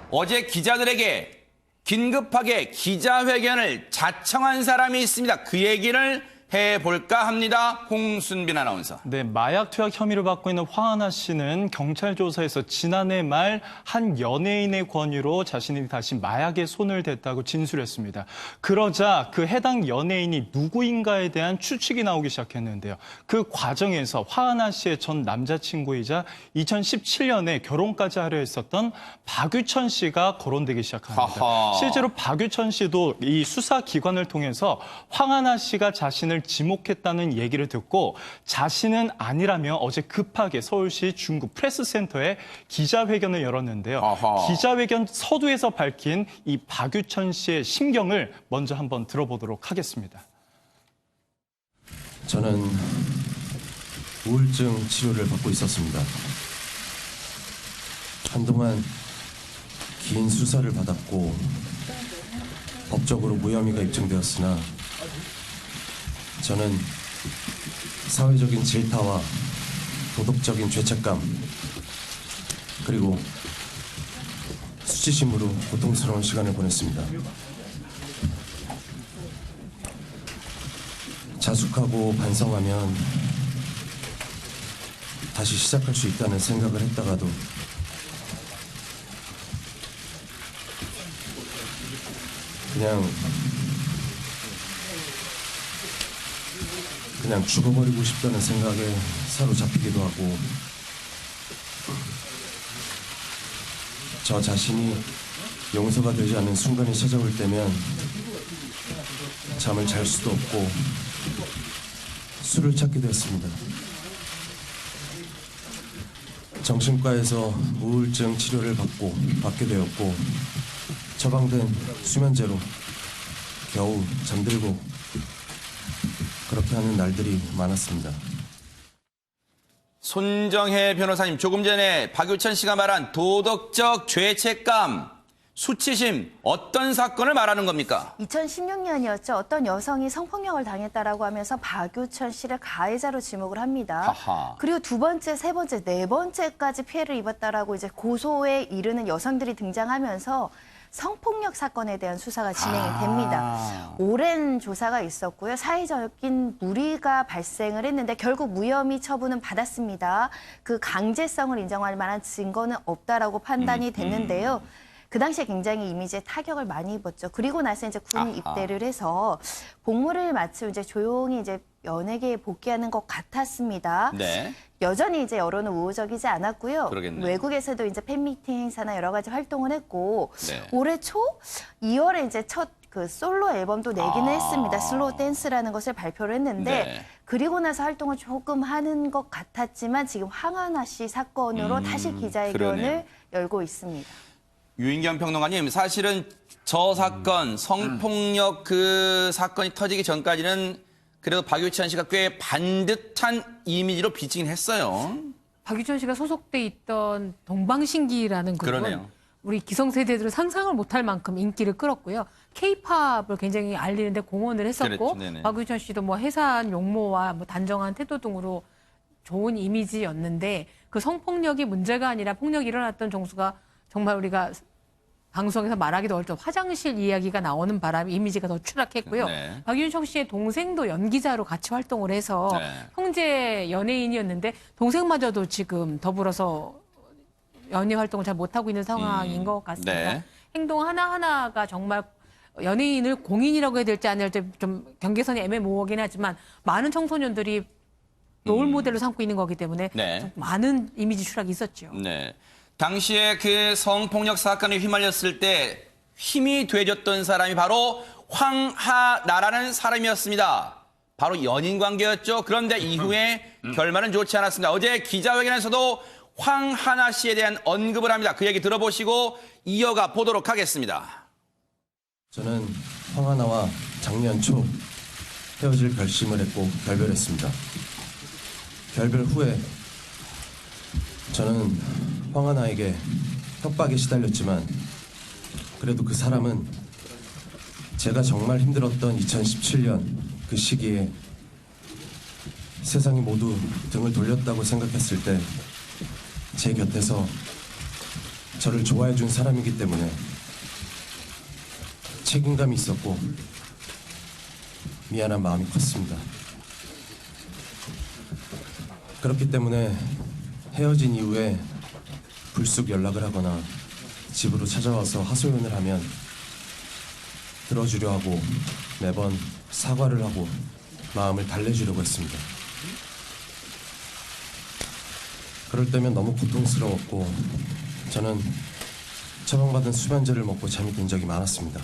어제 기자들에게 긴급하게 기자회견을 자청한 사람이 있습니다. 그 얘기를 해볼까 합니다. 홍순빈 아나운서. 네, 마약 투약 혐의를 받고 있는 황하나 씨는 경찰 조사에서 지난해 말 한 연예인의 권유로 자신이 다시 마약에 손을 댔다고 진술했습니다. 그러자 그 해당 연예인이 누구인가에 대한 추측이 나오기 시작했는데요. 그 과정에서 황하나 씨의 전 남자친구이자 2017년에 결혼까지 하려 했었던 박유천 씨가 거론되기 시작합니다. 하하. 실제로 박유천 씨도 이 수사기관을 통해서 황하나 씨가 자신을 지목했다는 얘기를 듣고 자신은 아니라며 어제 급하게 서울시 중구 프레스센터에 기자회견을 열었는데요. 아하. 기자회견 서두에서 밝힌 이 박유천 씨의 심경을 먼저 한번 들어보도록 하겠습니다. 저는 우울증 치료를 받고 있었습니다. 한동안 긴 수사를 받았고 법적으로 무혐의가 입증되었으나 저는 사회적인 질타와 도덕적인 죄책감 그리고 수치심으로 고통스러운 시간을 보냈습니다. 자숙하고 반성하면 다시 시작할 수 있다는 생각을 했다가도 그냥 죽어버리고 싶다는 생각에 사로잡히기도 하고 저 자신이 용서가 되지 않는 순간이 찾아올 때면 잠을 잘 수도 없고 술을 찾기도 했습니다. 정신과에서 우울증 치료를 받게 되었고 처방된 수면제로 겨우 잠들고 그렇게 하는 날들이 많았습니다. 손정혜 변호사님, 조금 전에 박유천 씨가 말한 도덕적 죄책감, 수치심, 어떤 사건을 말하는 겁니까? 2016년이었죠. 어떤 여성이 성폭력을 당했다라고 하면서 박유천 씨를 가해자로 지목을 합니다. 하하. 그리고 두 번째, 세 번째, 네 번째까지 피해를 입었다라고 이제 고소에 이르는 여성들이 등장하면서 성폭력 사건에 대한 수사가 진행이 됩니다. 오랜 조사가 있었고요. 사회적인 물의가 발생을 했는데 결국 무혐의 처분은 받았습니다. 그 강제성을 인정할 만한 증거는 없다라고 판단이 됐는데요. 그 당시에 굉장히 이미지에 타격을 많이 입었죠. 그리고 나서 이제 군 입대를 해서 복무를 마치고 이제 조용히 이제 연예계에 복귀하는 것 같았습니다. 네. 여전히 이제 여론은 우호적이지 않았고요. 그러겠네요. 외국에서도 이제 팬미팅 행사나 여러 가지 활동을 했고 네. 올해 초 2월에 이제 첫 그 솔로 앨범도 내기는 했습니다. 슬로우 댄스라는 것을 발표를 했는데 네. 그리고 나서 활동을 조금 하는 것 같았지만 지금 황하나 씨 사건으로 다시 기자회견을 그러네요. 열고 있습니다. 유인경 평론가님, 사실은 저 사건, 성폭력 그 사건이 터지기 전까지는 그래도 박유천 씨가 꽤 반듯한 이미지로 비치긴 했어요. 박유천 씨가 소속돼 있던 동방신기라는 그룹은 그러네요. 우리 기성세대들은 상상을 못할 만큼 인기를 끌었고요. K-팝을 굉장히 알리는데 공헌을 했었고 그랬죠, 네네. 박유천 씨도 뭐 해산 용모와 뭐 단정한 태도 등으로 좋은 이미지였는데 그 성폭력이 문제가 아니라 폭력이 일어났던 정수가 정말 우리가 방송에서 말하기도 어렵죠. 화장실 이야기가 나오는 바람에 이미지가 더 추락했고요. 네. 박윤청 씨의 동생도 연기자로 같이 활동을 해서 네. 형제 연예인이었는데 동생마저도 지금 더불어서 연예 활동을 잘 못하고 있는 상황인 것 같습니다. 네. 행동 하나하나가 정말 연예인을 공인이라고 해야 될지 안 될지 좀 경계선이 애매모호하긴 하지만 많은 청소년들이 롤 모델로 삼고 있는 거기 때문에 네. 좀 많은 이미지 추락이 있었죠. 네. 당시에 그 성폭력 사건에 휘말렸을 때 힘이 돼줬던 사람이 바로 황하나라는 사람이었습니다. 바로 연인 관계였죠. 그런데 이후에 결말은 좋지 않았습니다. 어제 기자회견에서도 황하나 씨에 대한 언급을 합니다. 그 얘기 들어보시고 이어가 보도록 하겠습니다. 저는 황하나와 작년 초 헤어질 결심을 했고 결별했습니다. 결별 후에 저는 황하나에게 협박에 시달렸지만 그래도 그 사람은 제가 정말 힘들었던 2017년 그 시기에 세상이 모두 등을 돌렸다고 생각했을 때 제 곁에서 저를 좋아해 준 사람이기 때문에 책임감이 있었고 미안한 마음이 컸습니다. 그렇기 때문에 헤어진 이후에 불쑥 연락을 하거나 집으로 찾아와서 하소연을 하면 들어주려 하고 매번 사과를 하고 마음을 달래주려고 했습니다. 그럴 때면 너무 고통스러웠고 저는 처방받은 수면제를 먹고 잠이 든 적이 많았습니다.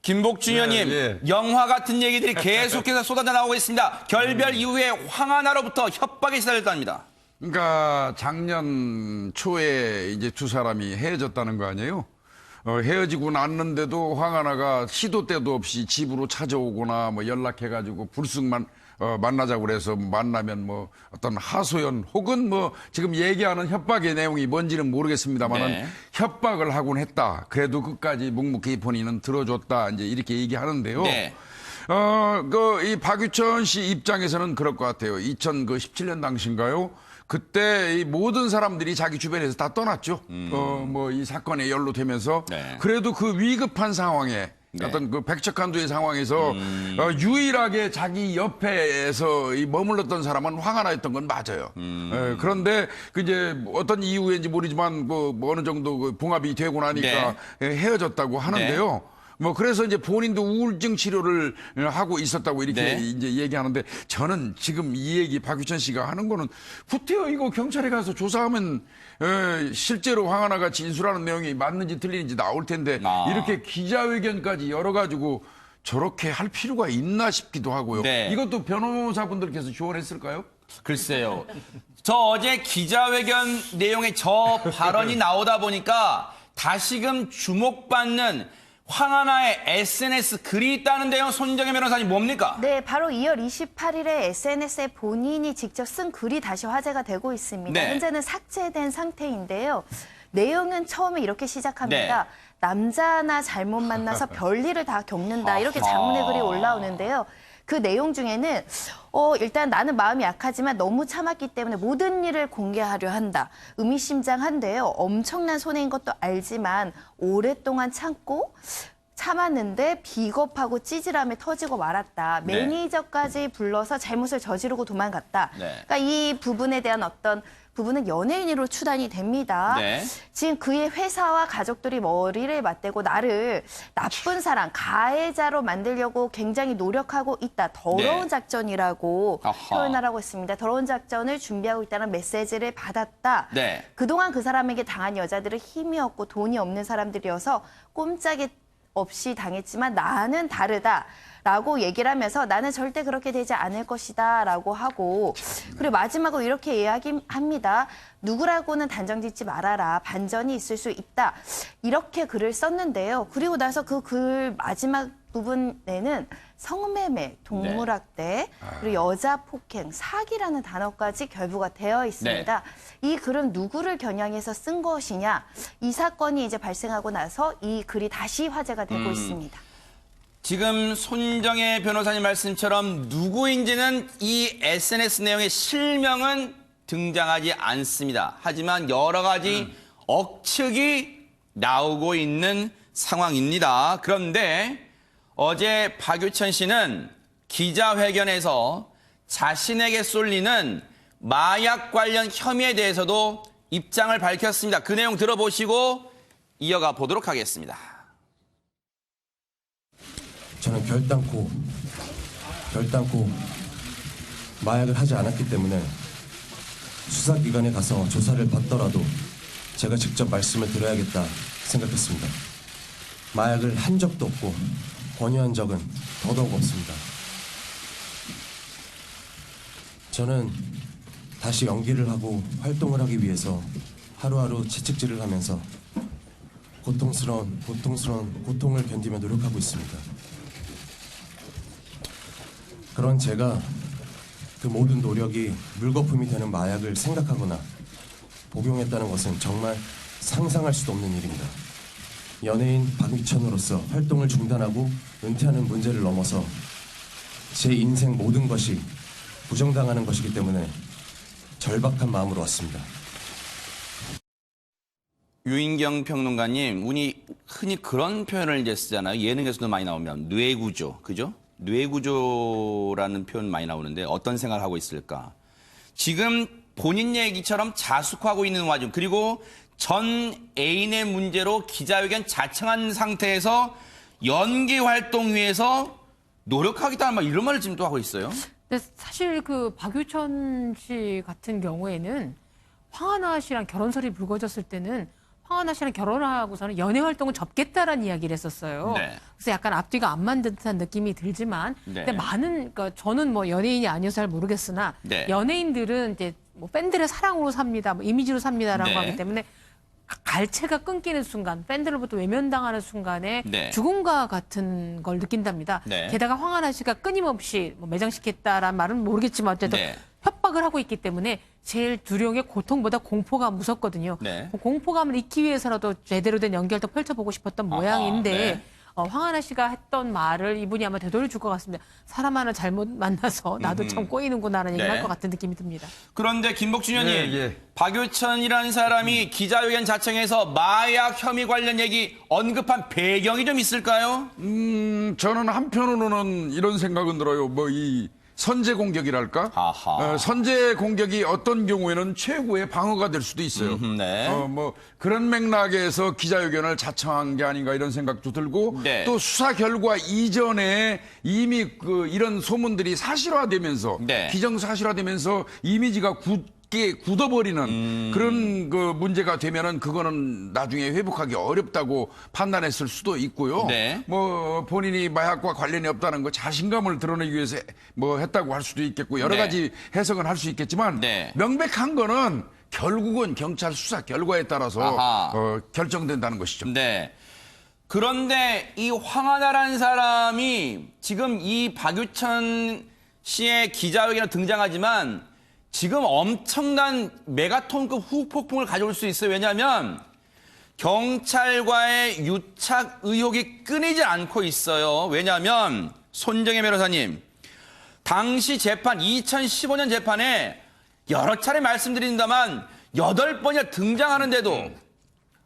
김복준 의원님, 예. 영화 같은 얘기들이 계속해서 쏟아져 나오고 있습니다. 결별 이후에 황하나로부터 협박이 시작됐답니다. 그러니까 작년 초에 이제 두 사람이 헤어졌다는 거 아니에요? 헤어지고 났는데도 황하나가 시도 때도 없이 집으로 찾아오거나 뭐 연락해가지고 불쑥만 만나자고 그래서 만나면 뭐 어떤 하소연 혹은 뭐 지금 얘기하는 협박의 내용이 뭔지는 모르겠습니다만은 네. 협박을 하곤 했다. 그래도 끝까지 묵묵히 본인은 들어줬다. 이제 이렇게 얘기하는데요. 네. 이 박유천 씨 입장에서는 그럴 것 같아요. 2017년 당시인가요? 그때 이 모든 사람들이 자기 주변에서 다 떠났죠. 뭐 이 사건에 연루되면서 네. 그래도 그 위급한 상황에 네. 어떤 그 백척간두의 상황에서 유일하게 자기 옆에서 이 머물렀던 사람은 황하나였던 건 맞아요. 그런데 그 이제 어떤 이유인지 모르지만 뭐 어느 정도 그 봉합이 되고 나니까 헤어졌다고 하는데요. 뭐 그래서 이제 본인도 우울증 치료를 하고 있었다고 이렇게 네. 이제 얘기하는데 저는 지금 이 얘기 박유천 씨가 하는 거는 후퇴어 이거 경찰에 가서 조사하면 실제로 황하나가 진술하는 내용이 맞는지 틀리는지 나올 텐데 이렇게 기자회견까지 열어가지고 저렇게 할 필요가 있나 싶기도 하고요. 네. 이것도 변호사분들께서 지원했을까요? 글쎄요. 저 어제 기자회견 내용에 저 발언이 나오다 보니까 다시금 주목받는 황하나의 SNS 글이 있다는데요. 손정혜 변호사님 뭡니까? 네, 바로 2월 28일에 SNS에 본인이 직접 쓴 글이 다시 화제가 되고 있습니다. 네. 현재는 삭제된 상태인데요. 내용은 처음에 이렇게 시작합니다. 남자 하나 잘못 만나서 별일을 다 겪는다. 이렇게 장문의 글이 올라오는데요. 그 내용 중에는 일단 나는 마음이 약하지만 너무 참았기 때문에 모든 일을 공개하려 한다. 의미심장한데요. 엄청난 손해인 것도 알지만 오랫동안 참았는데 비겁하고 찌질함에 터지고 말았다. 네. 매니저까지 불러서 잘못을 저지르고 도망갔다. 네. 그러니까 이 부분에 대한 어떤 부분은 연예인으로 추단이 됩니다. 네. 지금 그의 회사와 가족들이 머리를 맞대고 나를 나쁜 사람, 가해자로 만들려고 굉장히 노력하고 있다. 더러운 네. 작전이라고 아하. 표현하라고 했습니다. 더러운 작전을 준비하고 있다는 메시지를 받았다. 네. 그동안 그 사람에게 당한 여자들은 힘이 없고 돈이 없는 사람들이어서 꼼짝이 없이 당했지만 나는 다르다. 라고 얘기를 하면서 나는 절대 그렇게 되지 않을 것이다 라고 하고 그리고 마지막으로 이렇게 이야기합니다. 누구라고는 단정 짓지 말아라. 반전이 있을 수 있다. 이렇게 글을 썼는데요. 그리고 나서 그 글 마지막 부분에는 성매매, 동물학대, 그리고 여자 폭행, 사기라는 단어까지 결부가 되어 있습니다. 이 글은 누구를 겨냥해서 쓴 것이냐. 이 사건이 이제 발생하고 나서 이 글이 다시 화제가 되고 있습니다. 지금 손정혜 변호사님 말씀처럼 누구인지는 이 SNS 내용의 실명은 등장하지 않습니다. 하지만 여러 가지 억측이 나오고 있는 상황입니다. 그런데 어제 박유천 씨는 기자회견에서 자신에게 쏠리는 마약 관련 혐의에 대해서도 입장을 밝혔습니다. 그 내용 들어보시고 이어가 보도록 하겠습니다. 저는 결단코 마약을 하지 않았기 때문에 수사기관에 가서 조사를 받더라도 제가 직접 말씀을 드려야겠다 생각했습니다. 마약을 한 적도 없고 권유한 적은 더더욱 없습니다. 저는 다시 연기를 하고 활동을 하기 위해서 하루하루 채찍질을 하면서 고통을 견디며 노력하고 있습니다. 그런 제가 그 모든 노력이 물거품이 되는 마약을 생각하거나 복용했다는 것은 정말 상상할 수도 없는 일입니다. 연예인 박유천으로서 활동을 중단하고 은퇴하는 문제를 넘어서 제 인생 모든 것이 부정당하는 것이기 때문에 절박한 마음으로 왔습니다. 유인경 평론가님, 우리 흔히 그런 표현을 이제 쓰잖아요. 예능에서도 많이 나오면 뇌구조, 그죠? 뇌구조라는 표현 많이 나오는데 어떤 생각을 하고 있을까? 지금 본인 얘기처럼 자숙하고 있는 와중, 그리고 전 애인의 문제로 기자회견 자청한 상태에서 연기 활동 위해서 노력하겠다는 말, 이런 말을 지금 또 하고 있어요. 근데 사실 그 박유천 씨 같은 경우에는 황하나 씨랑 결혼설이 불거졌을 때는 황하나 씨랑 결혼하고서는 연애 활동을 접겠다라는 이야기를 했었어요. 네. 그래서 약간 앞뒤가 안 맞는 듯한 느낌이 들지만, 네. 근데 그러니까 저는 뭐 연예인이 아니어서 잘 모르겠으나 네. 연예인들은 이제 뭐 팬들의 사랑으로 삽니다, 뭐 이미지로 삽니다라고 네. 하기 때문에 갈채가 끊기는 순간, 팬들로부터 외면당하는 순간에 네. 죽음과 같은 걸 느낀답니다. 네. 게다가 황하나 씨가 끊임없이 뭐 매장시켰다라는 말은 모르겠지만 어쨌든 네. 협박을 하고 있기 때문에 제일 두려운 게 고통보다 공포가 무섭거든요. 네. 그 공포감을 잊기 위해서라도 제대로 된 연기활동 펼쳐보고 싶었던 모양인데 네. 황하나 씨가 했던 말을 이분이 아마 되돌려줄 것 같습니다. 사람 하나 잘못 만나서 나도 참 꼬이는구나라는 얘기를 네. 할 것 같은 느낌이 듭니다. 그런데 김복준 의원님, 예, 예. 박유천이라는 사람이 기자회견 자청에서 마약 혐의 관련 얘기 언급한 배경이 좀 있을까요? 저는 한편으로는 이런 생각은 들어요. 뭐 이 선제 공격이랄까? 아하. 선제 공격이 어떤 경우에는 최고의 방어가 될 수도 있어요. 네. 뭐 그런 맥락에서 기자회견을 자청한 게 아닌가 이런 생각도 들고 네. 또 수사 결과 이전에 이미 그 이런 소문들이 사실화되면서 네. 기정사실화되면서 이미지가 굳어버리는 그런 그 문제가 되면은 그거는 나중에 회복하기 어렵다고 판단했을 수도 있고요. 네. 뭐 본인이 마약과 관련이 없다는 거 자신감을 드러내기 위해서 뭐 했다고 할 수도 있겠고 여러 네. 가지 해석은 할 수 있겠지만 네. 명백한 거는 결국은 경찰 수사 결과에 따라서 아하. 결정된다는 것이죠. 네. 그런데 이 황하나라는 사람이 지금 이 박유천 씨의 기자회견에 등장하지만 지금 엄청난 메가톤급 후폭풍을 가져올 수 있어요. 왜냐하면 경찰과의 유착 의혹이 끊이지 않고 있어요. 왜냐하면 손정혜 변호사님, 당시 재판 2015년 재판에 여러 차례 말씀드린다만 8번이나 등장하는데도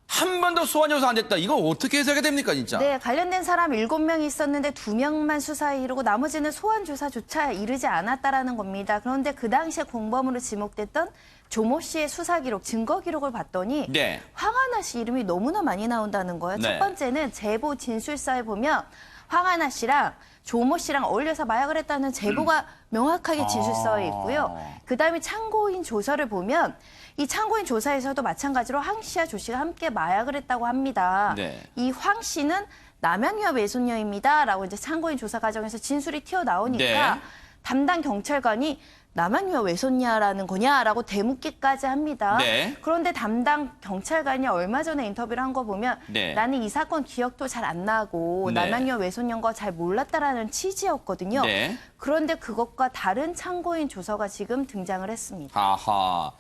한 번도 소환 조사 안 됐다. 이거 어떻게 해석이 됩니까, 진짜? 네, 관련된 사람 7명이 있었는데 2명만 수사에 이르고 나머지는 소환 조사조차 이르지 않았다라는 겁니다. 그런데 그 당시에 공범으로 지목됐던 조모 씨의 수사 기록, 증거 기록을 봤더니 네. 황하나 씨 이름이 너무나 많이 나온다는 거예요. 네. 첫 번째는 제보 진술서에 보면 황하나 씨랑 조모 씨랑 어울려서 마약을 했다는 제보가 명확하게 진술서에 있고요. 그다음에 참고인 조서를 보면 이 참고인 조사에서도 마찬가지로 황 씨와 조 씨가 함께 마약을 했다고 합니다. 네. 이 황 씨는 남양유업 외손녀입니다라고 이제 참고인 조사 과정에서 진술이 튀어나오니까 네. 담당 경찰관이 남양유업 외손녀라는 거냐라고 되묻기까지 합니다. 네. 그런데 담당 경찰관이 얼마 전에 인터뷰를 한 거 보면 네. 나는 이 사건 기억도 잘 안 나고 네. 남양유업 외손녀인 거 잘 몰랐다라는 취지였거든요. 네. 그런데 그것과 다른 참고인 조서가 지금 등장을 했습니다. 아하.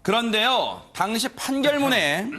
그런데요, 당시 판결문에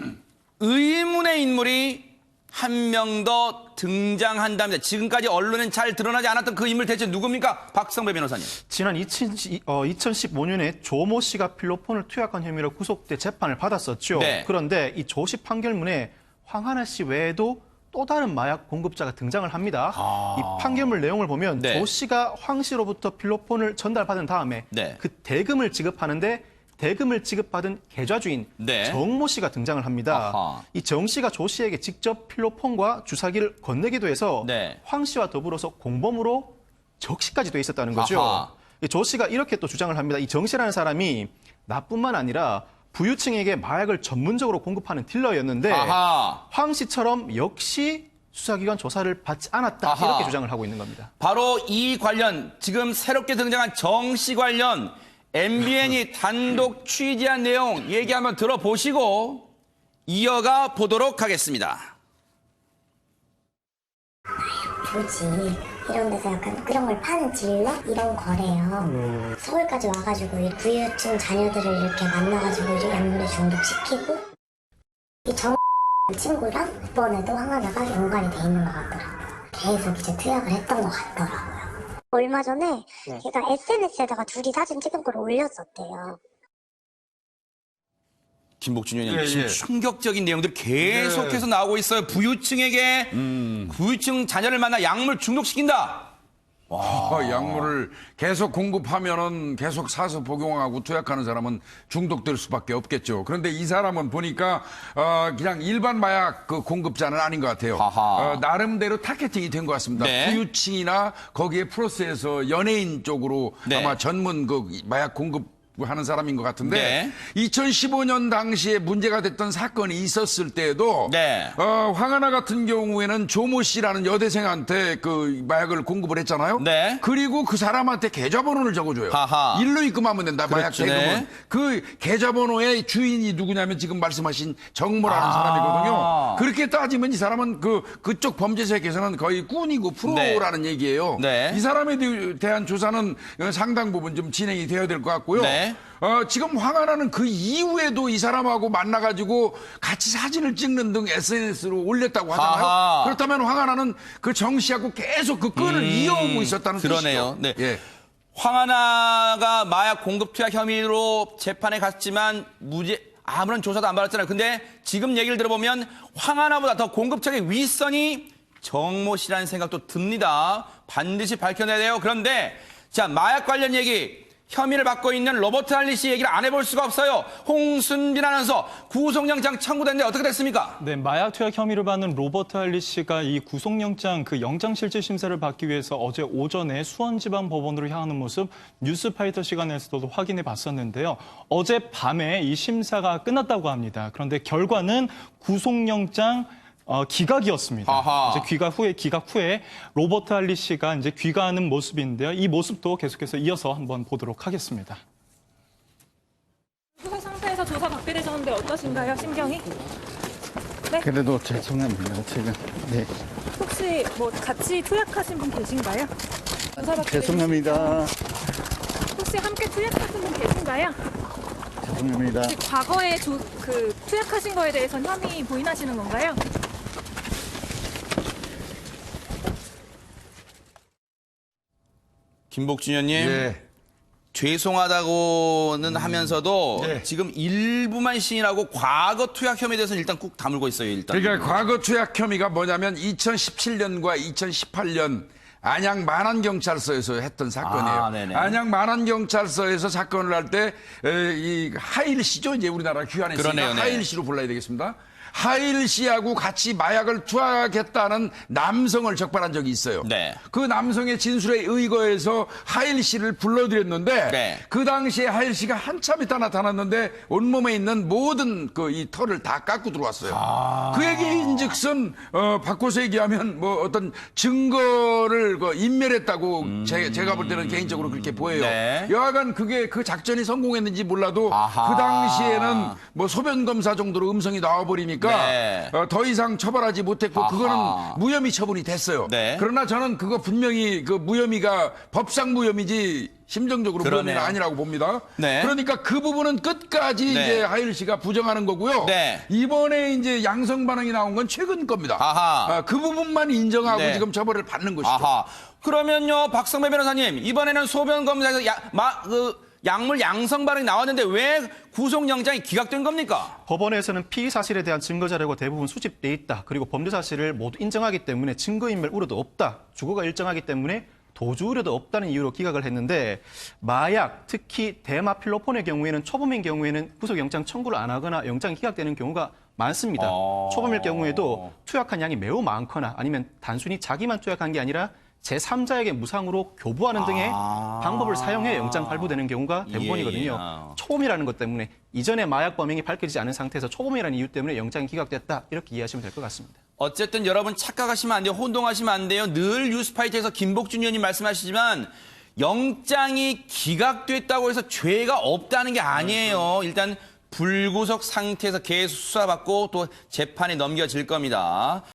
의문의 인물이 한 명 더 등장한답니다. 지금까지 언론엔 잘 드러나지 않았던 그 인물 대체 누굽니까? 박성배 변호사님. 지난 2015년에 조모 씨가 필로폰을 투약한 혐의로 구속돼 재판을 받았었죠. 네. 그런데 이 조씨 판결문에 황하나 씨 외에도 또 다른 마약 공급자가 등장을 합니다. 이 판결문 내용을 보면 네. 조 씨가 황 씨로부터 필로폰을 전달받은 다음에 네. 그 대금을 지급하는데 대금을 지급받은 계좌주인 네. 정모 씨가 등장을 합니다. 아하. 이 정 씨가 조 씨에게 직접 필로폰과 주사기를 건네기도 해서 네. 황 씨와 더불어서 공범으로 적시까지 돼 있었다는 거죠. 아하. 이 조 씨가 이렇게 또 주장을 합니다. 이 정 씨라는 사람이 나뿐만 아니라 부유층에게 마약을 전문적으로 공급하는 딜러였는데 아하. 황 씨처럼 역시 수사기관 조사를 받지 않았다 아하. 이렇게 주장을 하고 있는 겁니다. 바로 이 관련, 지금 새롭게 등장한 정 씨 관련 MBN이 단독 취재한 내용 얘기 한번 들어보시고 이어가 보도록 하겠습니다. 굳이 이런 데서 약간 그런 걸 파는 딜러? 이런 거래요. 서울까지 와가지고 이 부유층 자녀들을 이렇게 만나가지고 이제 약물에 중독시키고 이 정 친구랑 이번에도 황하나가 연관이 돼 있는 것 같더라고요. 계속 이제 투약을 했던 것 같더라고요. 얼마 전에 걔가 SNS에다가 둘이 사진 찍은 걸 올렸었대요. 김복준 의원님, 예, 지금 예. 충격적인 내용들이 계속해서 나오고 있어요. 부유층에게 부유층 자녀를 만나 약물 중독시킨다. 약물을 계속 공급하면은 계속 사서 복용하고 투약하는 사람은 중독될 수밖에 없겠죠. 그런데 이 사람은 보니까 그냥 일반 마약 그 공급자는 아닌 것 같아요. 나름대로 타겟팅이 된 것 같습니다. 네. 부유층이나 거기에 플러스해서 연예인 쪽으로 네. 아마 전문 그 마약 공급 하는 사람인 것 같은데 네. 2015년 당시에 문제가 됐던 사건이 있었을 때에도 네. 황하나 같은 경우에는 조모 씨라는 여대생한테 그 마약을 공급을 했잖아요. 네. 그리고 그 사람한테 계좌번호를 적어줘요. 하하. 일로 입금하면 된다. 마약 그렇죠, 대금은. 네. 그 계좌번호의 주인이 누구냐면 지금 말씀하신 정모라는 사람이거든요. 그렇게 따지면 이 사람은 그쪽 범죄 세계에서는 거의 꾼이고 프로라는 얘기예요. 네. 이 사람에 대한 조사는 상당 부분 좀 진행이 되어야 될 것 같고요. 네. 지금 황하나는 그 이후에도 이 사람하고 만나가지고 같이 사진을 찍는 등 SNS로 올렸다고 하잖아요. 아하. 그렇다면 황하나는 그 정 씨하고 계속 그 끈을 이어오고 있었다는 그러네요. 뜻이죠. 네. 예. 황하나가 마약 공급 투약 혐의로 재판에 갔지만 아무런 조사도 안 받았잖아요. 근데 지금 얘기를 들어보면 황하나보다 더 공급책의 윗선이 정모 씨라는 생각도 듭니다. 반드시 밝혀내야 돼요. 그런데 자, 마약 관련 얘기. 혐의를 받고 있는 로버트 할리 씨 얘기를 안 해볼 수가 없어요. 홍순빈 아나운서 구속영장 청구됐는데 어떻게 됐습니까? 네, 마약 투약 혐의를 받는 로버트 할리 씨가 이 구속영장 그 영장실질 심사를 받기 위해서 어제 오전에 수원지방법원으로 향하는 모습 뉴스파이터 시간에서도 확인해 봤었는데요. 어제 밤에 이 심사가 끝났다고 합니다. 그런데 결과는 구속영장 기각이었습니다. 아하. 이제 기각 후에 로버트 할리 씨가 이제 귀가하는 모습인데요. 이 모습도 계속해서 이어서 한번 보도록 하겠습니다. 수사 상태에서 조사 받게 되셨는데 어떠신가요, 심경이? 네? 그래도 죄송합니다, 지금. 네. 혹시 뭐 같이 투약하신 분 계신가요? 조사 받게 죄송합니다. 혹시 함께 투약하신 분 계신가요? 죄송합니다. 혹시 과거에 투약하신 거에 대해서 혐의 부인하시는 건가요? 김복준 의원님. 예. 죄송하다고는 하면서도 네. 지금 일부만 시인하고 과거 투약 혐의에 대해서는 일단 꼭 다물고 있어요. 일단. 그러니까 과거 투약 혐의가 뭐냐면 2017년과 2018년 안양 만안경찰서에서 했던 사건이에요. 네네. 안양 만안경찰서에서 사건을 할 때 이 하일 씨죠. 이제 우리나라 귀환했으니까 그러네요, 네. 하일 씨로 불러야 되겠습니다. 하일 씨하고 같이 마약을 투약했다는 남성을 적발한 적이 있어요. 네. 그 남성의 진술에 의거해서 하일 씨를 불러들였는데 네. 그 당시에 하일 씨가 한참 있다 나타났는데 온몸에 있는 모든 이 털을 다 깎고 들어왔어요. 그 얘기인즉슨 바꿔서 얘기하면 뭐 어떤 증거를 인멸했다고 제가 볼 때는 개인적으로 그렇게 보여요. 네. 여하간 그게 그 작전이 성공했는지 몰라도 아하. 그 당시에는 뭐 소변 검사 정도로 음성이 나와버리니까 네. 더 이상 처벌하지 못했고 아하. 그거는 무혐의 처분이 됐어요. 네. 그러나 저는 그거 분명히 그 무혐의가 법상 무혐의지 심정적으로 그러네요. 무혐의는 아니라고 봅니다. 네. 그러니까 그 부분은 끝까지 네. 이제 하일 씨가 부정하는 거고요. 네. 이번에 이제 양성 반응이 나온 건 최근 겁니다. 아하. 그 부분만 인정하고 네. 지금 처벌을 받는 것이죠. 아하. 그러면요, 박성배 변호사님, 이번에는 소변 검사에서 약물 양성 반응이 나왔는데 왜 구속영장이 기각된 겁니까? 법원에서는 피의 사실에 대한 증거 자료가 대부분 수집돼 있다. 그리고 범죄 사실을 모두 인정하기 때문에 증거인멸 우려도 없다. 주거가 일정하기 때문에 도주 우려도 없다는 이유로 기각을 했는데 마약, 특히 대마필로폰의 경우에는 초범인 경우에는 구속영장 청구를 안 하거나 영장이 기각되는 경우가 많습니다. 초범일 경우에도 투약한 양이 매우 많거나 아니면 단순히 자기만 투약한 게 아니라 제3자에게 무상으로 교부하는 등의 방법을 사용해 영장 발부되는 경우가 대부분이거든요. 초범이라는 것 때문에 이전에 마약 범행이 밝혀지지 않은 상태에서 초범이라는 이유 때문에 영장이 기각됐다. 이렇게 이해하시면 될 것 같습니다. 어쨌든 여러분 착각하시면 안 돼요. 혼동하시면 안 돼요. 늘 뉴스파이터에서 김복준 의원님 말씀하시지만 영장이 기각됐다고 해서 죄가 없다는 게 아니에요. 일단 불구속 상태에서 계속 수사받고 또 재판에 넘겨질 겁니다.